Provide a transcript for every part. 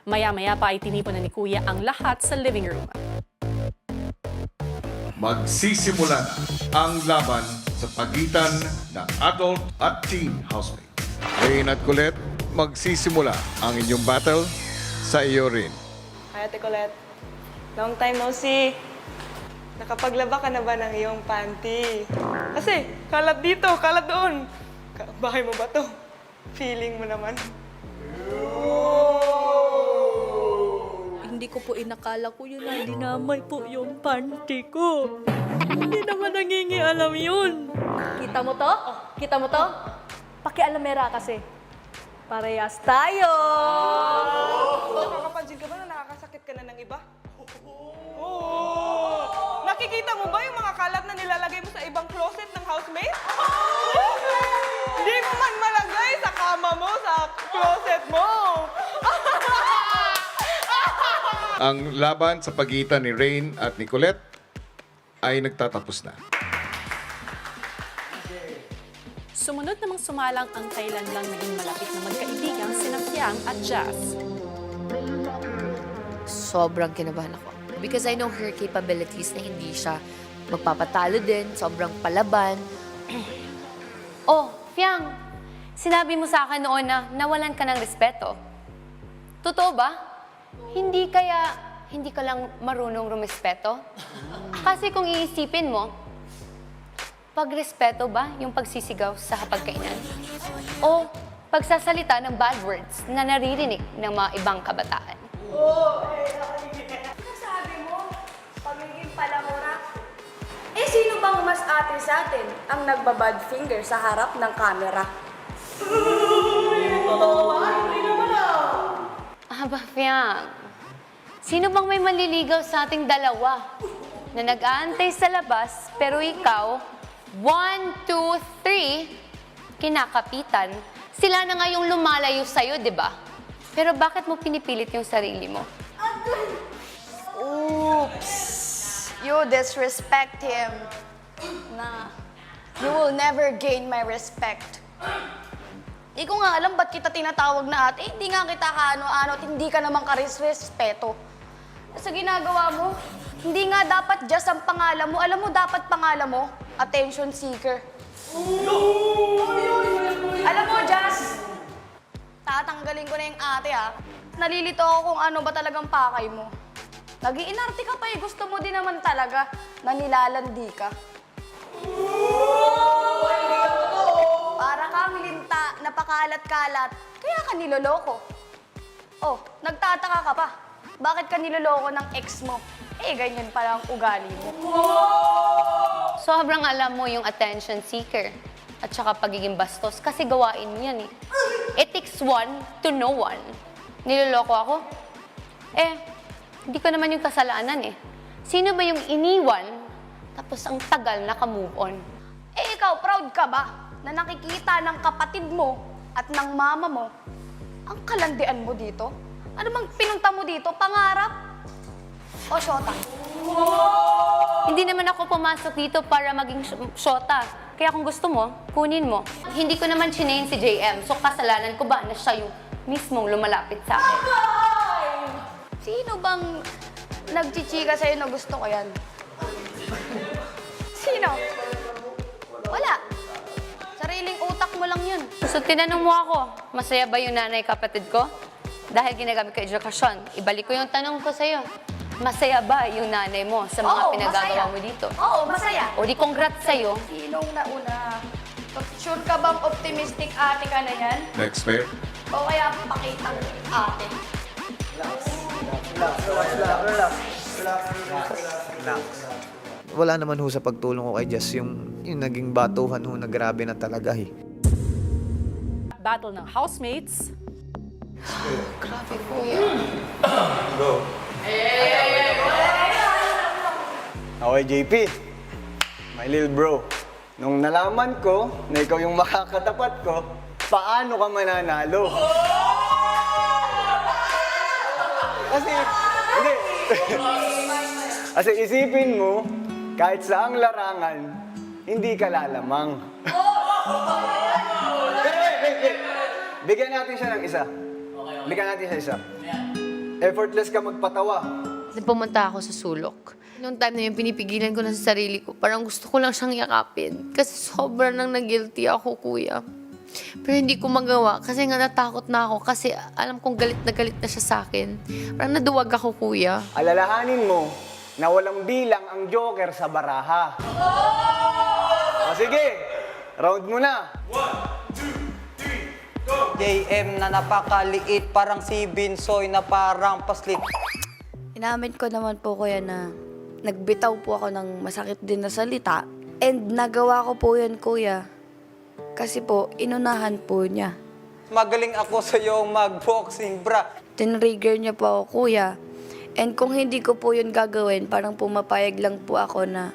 Maya-maya pa ay tinipon na ni Kuya ang lahat sa living room. Magsisimula na ang laban sa pagitan ng adult at teen housemate. Rain at Colette, magsisimula ang inyong battle sa iyo rin. Hi, Ate Colette. Long time no see. Nakapaglaba ka na ba ng iyong panty? Kasi, kalat dito, kalat doon. Bahay mo ba to? Feeling mo naman. Hindi ko po inakala ko yun na dinamay po yung panty ko. Hindi naman nangingialam yun. Kita mo to? Kita mo to? Pakialamera kasi. Parehas tayo! Nakakapansin ka ba na nakakasakit ka na ng iba? Oo! Nakikita mo ba yung mga kalat na nilalagay mo sa ibang closet ng housemate? Hindi mo man malagay sa kama mo, sa closet mo! Ang laban sa pagitan ni Rain at ni Colette ay nagtatapos na. Sumunod namang sumalang ang kailan lang naging malapit na magkaibigang sina Fiang at Jazz. Sobrang kinabahan ako. Because I know her capabilities na hindi siya magpapatalo din, sobrang palaban. Oh, Fiang, sinabi mo sa akin noon na nawalan ka ng respeto. Totoo ba? Hindi ka lang marunong rumespeto? Kasi kung iisipin mo, pagrespeto ba yung pagsisigaw sa hapagkainan? O pagsasalita ng bad words na naririnig ng mga ibang kabataan? Sabi mo, pagiging palamura. Eh, sino bang mas ate sa atin ang nagbabad finger sa harap ng camera? Aba, Fiang, sino bang may manliligaw sa ating dalawa na nag-aantay sa labas pero ikaw, 1, 2, 3, kinakapitan, sila na nga yung lumalayo sa'yo, di ba? Pero bakit mo pinipilit yung sarili mo? Oops! You disrespect him. Nah, you will never gain my respect. Di ko nga alam ba't kita tinatawag na ate. Hindi nga kita kaano-ano at hindi ka naman karis-respeto. Sa ginagawa mo, hindi nga dapat just ang pangalan mo. Alam mo, dapat pangalan mo, attention seeker. Alam mo, Jazz, tatanggalin ko na yung ate ha. Nalilito ako kung ano ba talagang pakay mo. Nag-iinarte ka pa eh. Gusto mo din naman talaga na nilalandi ka. Para kang linta, napakalat-kalat, kaya ka niloloko. Oh, nagtataka ka pa. Bakit ka niloloko ng ex mo? Eh, ganyan pala ang ugali mo. Sobrang alam mo yung attention seeker at saka pagiging bastos kasi gawain mo yan eh. It takes one to know one. Niloloko ako? Eh, hindi ko naman yung kasalanan eh. Sino ba yung iniwan tapos ang tagal naka-move on? Eh, ikaw, proud ka ba na nakikita ng kapatid mo at ng mama mo ang kalandian mo dito? Ano bang pinunta mo dito? Pangarap? O syota? Hindi naman ako pumasok dito para maging syota. Kaya kung gusto mo, kunin mo. Hindi ko naman chinain si JM, so kasalanan ko ba na siya yung mismong lumalapit sa akin? Sino bang nagchichika sa'yo na gusto ko yan? Sino? Wala. Sariling utak mo lang yun. So tinanong mo ako, masaya ba yung nanay kapatid ko? Dahil ginagamit ko edukasyon, ibalik ko yung tanong ko sa'yo. Masaya ba yung nanay mo sa mga Oo, pinagagawa masaya. mo dito? Oo, masaya. O di congrats sa'yo. Sinong nauna? Sure ka bang optimistic ate ka na yan? Next pair. O kaya pakitang ate? Wala naman ho sa pagtulong ko kay Jess yung naging batuhan ho na grabe na talaga eh. Battle ng housemates. Grabe, kuya. Okay, JP. My little bro. Nung nalaman ko na ikaw yung makakatapat ko, paano ka mananalo? Kasi, hindi. Kasi isipin mo, kahit saang larangan, hindi ka lalamang. Pero wait. Bigyan natin siya ng isa. Bigyan natin siya isa. Effortless ka magpatawa. Then pumunta ako sa sulok. Noong time na yun, pinipigilan ko na sa sarili ko. Parang gusto ko lang siyang yakapin. Kasi sobrang nang nag-guilty ako, kuya. Pero hindi ko magawa kasi nga natakot na ako kasi alam kong galit na siya sa akin. Parang naduwag ako, kuya. Alalahanin mo na walang bilang ang Joker sa baraha. O sige, round mo na. JM na napakaliit, parang si Binsoy na parang paslit. Inamin ko naman po kuya na nagbitaw po ako ng masakit din na salita. And nagawa ko po yun kuya. Kasi po, inunahan po niya. Magaling ako sa iyo mag-boxing, bra. Tinrigger niya po ako kuya. And kung hindi ko po yun gagawin, parang pumapayag lang po ako na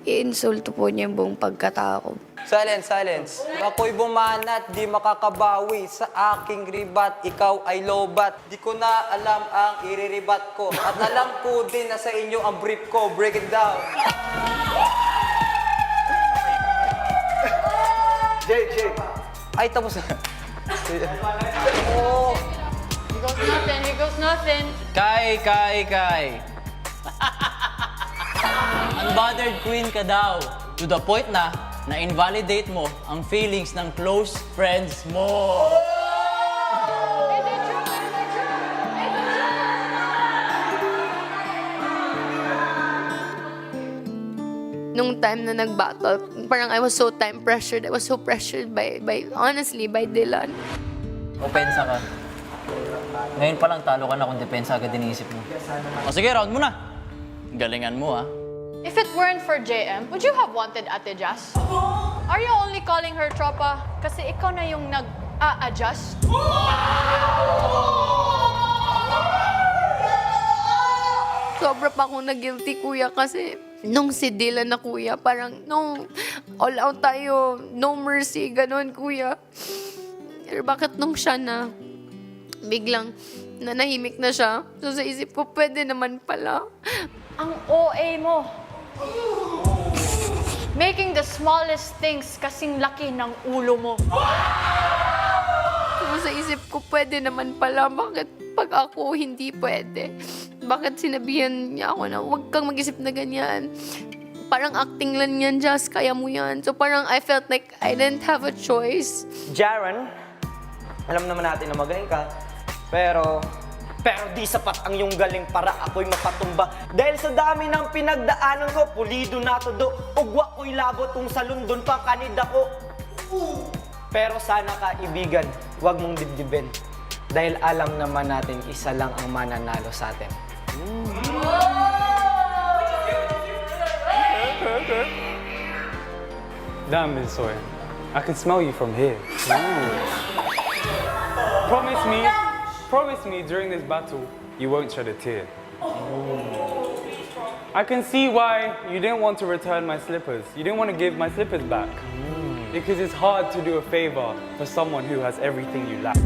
i-insulto po niya yung buong pagkatao ko. Silence, silence. Ako'y bumanat, di makakabawi sa aking ribat. Ikaw ay lobat. Di ko na alam ang iriribat ko. At alam ko din na sa inyo ang brief ko. Break it down. Jake. Ay, tapos na. Oh. He goes nothing. Kai. Unbothered queen ka daw. To the point na invalidate mo ang feelings ng close friends mo. Nung time na nag-battle, parang I was so time pressured. I was so pressured honestly, by Dylan. Opensa ka. Ngayon pa lang talo ka na kung depensa agad iniisip mo. O sige, round mo na. Galingan mo, ha? If it weren't for JM, would you have wanted Ate Jazz? Are you only calling her tropa kasi ikaw na yung nag-a-adjust? Sobra pa akong nag-guilty, kuya, kasi nung si Dylan na, kuya, parang nung all out tayo, no mercy, ganun, kuya. Pero bakit nung siya na biglang nanahimik na siya? So sa isip ko, pwede naman pala. Ang OA mo. Making the smallest things kasing laki ng ulo mo. So sa isip ko, pwede naman pala. Bakit pag ako hindi pwede? Bakit sinabihan niya ako na huwag kang mag-isip na ganyan? Parang acting lang yan, Jazz. Kaya mo yan. So parang I felt like I didn't have a choice. Jaren, alam naman natin na magaling ka, pero di sapat ang iyong galing para ako'y mapatumba. Dahil sa dami ng pinagdaanan ko, pulido na to do. Ugwa ko'y labot kung sa London pa kanida ko. Pero sana kaibigan, huwag mong dibdibin. Dahil alam naman natin, isa lang ang mananalo sa atin. Damn, Binsoy. I can smell you from here. Promise me during this battle, you won't shed a tear. I can see why you didn't want to return my slippers. You didn't want to give my slippers back. Because it's hard to do a favor for someone who has everything you lack.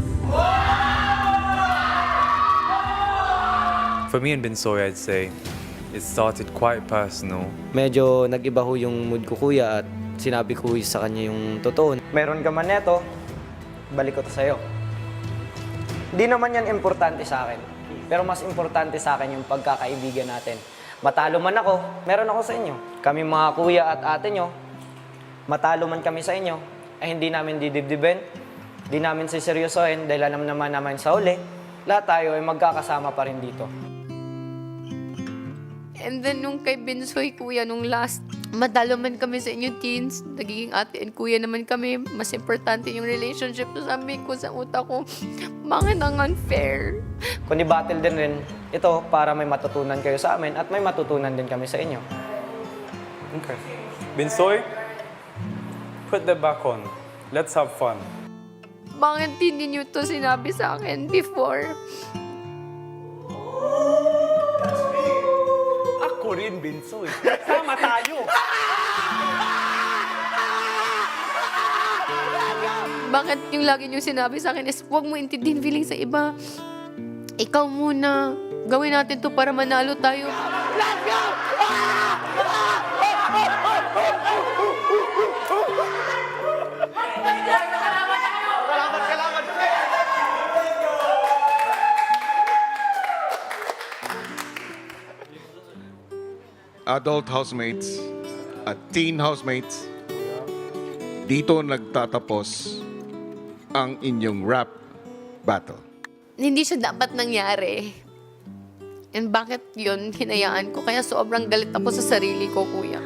For me and Binsoy, I'd say it started quite personal. Medyo nag-iba ho yung mood ko, kuya, at sinabi ko sa kanya yung totoo. Meron ka man neto, balik ko to sa'yo. Di naman yan importante sa akin. Pero mas importante sa akin yung pagkakaibigan natin. Matalo man ako, meron ako sa inyo. Kami mga kuya at ate nyo, matalo man kami sa inyo, ay hindi namin didibdibin, di namin siseryosohin dahil alam naman sa huli, lahat tayo ay magkakasama pa rin dito. And then nung kay Binsoy, kuya, nung last, matalo man kami sa inyo teens, nagiging ate and kuya naman kami, mas importante yung relationship. So sabi ko sa utak ko, bakit ang unfair? Kundi battle din rin ito para may matutunan kayo sa amin at may matutunan din kami sa inyo. Okay. Binsoy, put that back on. Let's have fun. Bakit hindi niyo to sinabi sa akin before? Ako rin, Binsoy. Sama tayo! Bakit yung lagi niyo sinabi sa akin is huwag mo intindihin feeling sa iba. Ikaw muna. Gawin natin to para manalo tayo. Let's go! adult housemates at teen housemates, dito nagtatapos ang inyong rap battle. Hindi siya dapat nangyari. And bakit yun hinayaan ko? Kaya sobrang galit ako sa sarili ko, kuya.